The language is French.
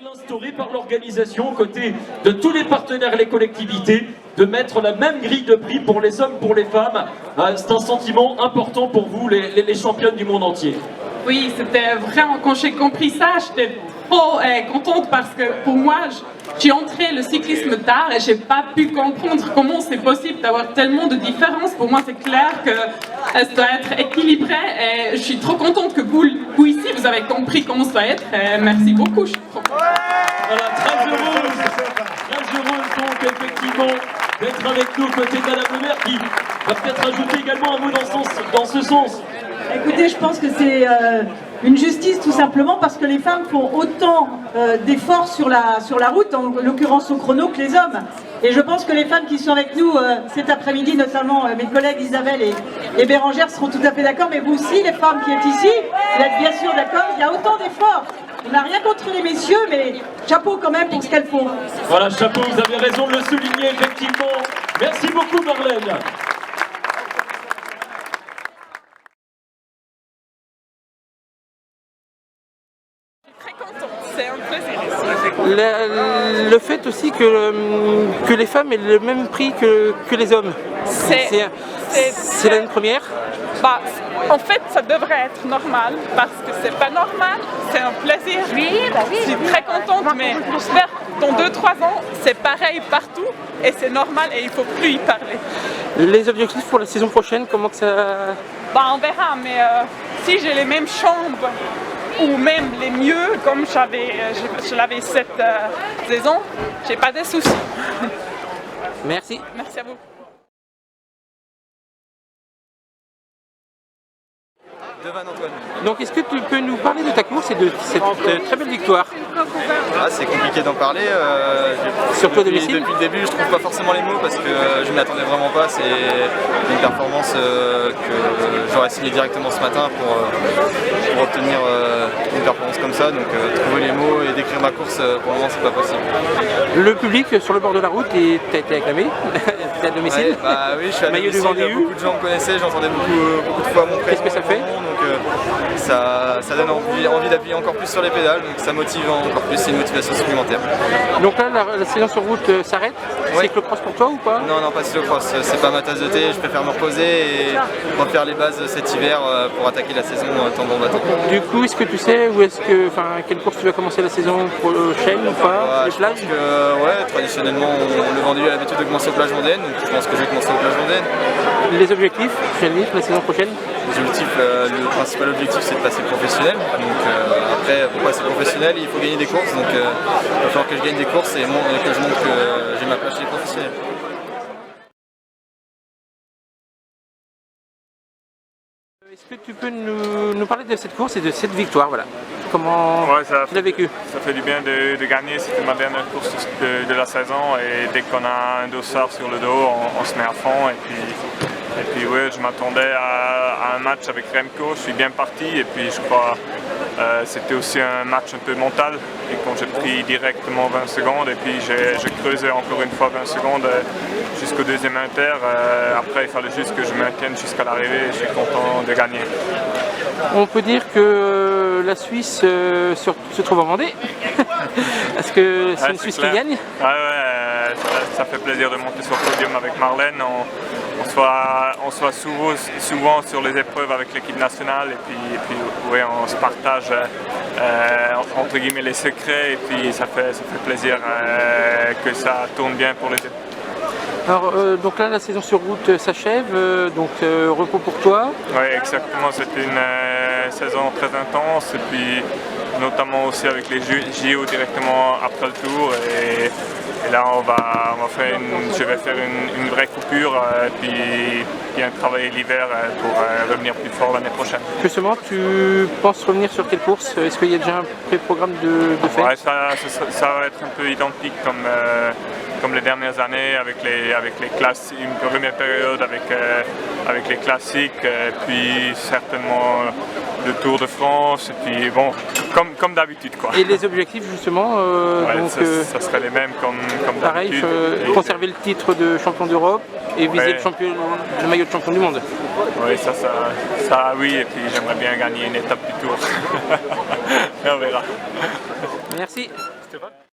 Instauré par l'organisation aux côtés de tous les partenaires et les collectivités, de mettre la même grille de prix pour les hommes, pour les femmes. C'est un sentiment important pour vous, les championnes du monde entier. Oui, c'était vraiment, quand j'ai compris ça, j'étais trop contente parce que pour moi, j'ai entré le cyclisme tard et j'ai pas pu comprendre comment c'est possible d'avoir tellement de différences. Pour moi, c'est clair que ça doit être équilibré et je suis trop contente que vous ici, vous avez compris comment ça doit être. Et merci beaucoup. Voilà, très heureuse donc effectivement d'être avec nous aux côtés de Madame le maire qui va peut-être ajouter également un mot dans ce sens. Écoutez, je pense que c'est une justice tout simplement parce que les femmes font autant d'efforts sur la route, en l'occurrence au chrono, que les hommes. Et je pense que les femmes qui sont avec nous cet après-midi, notamment mes collègues Isabelle et Bérangère seront tout à fait d'accord, mais vous aussi, les femmes qui êtes ici, vous êtes bien sûr d'accord, il y a autant d'efforts. On n'a rien contre les messieurs, mais chapeau quand même pour ce qu'elles font. Voilà, chapeau, vous avez raison de le souligner, effectivement. Merci beaucoup, Marlène. C'est un plaisir. Le fait aussi que les femmes aient le même prix que les hommes, c'est l'année première. Bah, en fait, ça devrait être normal parce que c'est pas normal, c'est un plaisir. Oui, bah oui. Je suis très contente, mais j'espère que dans 2-3 ans, c'est pareil partout et c'est normal et il faut plus y parler. Les objectifs pour la saison prochaine, comment que ça... Bah, on verra, mais si j'ai les mêmes chambres ou même les mieux, comme je l'avais cette saison, j'ai pas de soucis. Merci. Merci à vous. Antoine. Donc est-ce que tu peux nous parler de ta course et de cette très belle victoire? C'est compliqué d'en parler. Surtout depuis le début, je trouve pas forcément les mots parce que je ne m'y attendais vraiment pas. C'est une performance que j'aurais signé directement ce matin pour obtenir une performance comme ça. Donc trouver les mots et décrire ma course, pour le moment, c'est pas possible. Le public sur le bord de la route, t'as été acclamé. T'es à domicile. Ouais, bah oui, je suis à domicile. Beaucoup de gens me connaissaient, j'entendais beaucoup de fois mon prénom. Qu'est-ce que ça fait? Ça donne envie d'appuyer encore plus sur les pédales, donc ça motive encore plus, c'est une motivation supplémentaire. Donc là, la saison sur route s'arrête. Oui. Cyclocross pour toi ou pas? Non, pas cyclocross, c'est pas ma tasse de thé, je préfère me reposer et refaire les bases cet hiver pour attaquer la saison tambour battant. Du coup, est-ce que tu sais quelle course tu vas commencer la saison prochaine ou pas? Je pense que traditionnellement, le Vendée a l'habitude de commencer aux plages vendéennes, donc je pense que je vais commencer aux plages vendéennes. Les objectifs, la saison prochaine? Le principal objectif c'est de passer professionnel, donc après pour passer professionnel il faut gagner des courses, donc il va falloir que je gagne des courses et que je montre que j'ai ma place chez les professionnels. Est-ce que tu peux nous parler de cette course et de cette victoire, voilà. Comment tu l'as vécu? Ça fait du bien de gagner, c'était ma dernière course de la saison et dès qu'on a un dossard sur le dos, on se met à fond et puis ouais, je m'attendais à un match avec Remco, je suis bien parti et puis je crois c'était aussi un match un peu mental et quand j'ai pris directement 20 secondes et puis j'ai creusé encore une fois 20 secondes jusqu'au deuxième inter, après il fallait juste que je maintienne jusqu'à l'arrivée et je suis content de gagner. On peut dire que la Suisse se trouve en Vendée. Est-ce que c'est une Suisse qui gagne? Ouais, ça fait plaisir de monter sur le podium avec Marlène. On soit souvent sur les épreuves avec l'équipe nationale et puis ouais, on se partage entre guillemets les secrets et puis ça fait plaisir que ça tourne bien pour les deux. Alors donc là la saison sur route s'achève, donc repos pour toi? Oui exactement, c'était une saison très intense et puis notamment aussi avec les JO directement après le tour et là je vais faire une vraie coupure puis bien travailler l'hiver pour revenir plus fort l'année prochaine. Justement, tu penses revenir sur quelle course? Est-ce qu'il y a déjà un pré-programme de fait? Ouais, ça va être un peu identique comme les dernières années avec les classes, une première période avec les classiques, puis certainement le Tour de France, et puis bon, comme d'habitude quoi. Et les objectifs justement ça serait les mêmes comme d'habitude. Pareil, conserver le titre de champion d'Europe et viser le maillot de champion du monde. Oui, ça oui, et puis j'aimerais bien gagner une étape du Tour. Et on verra. Merci. Stéphane.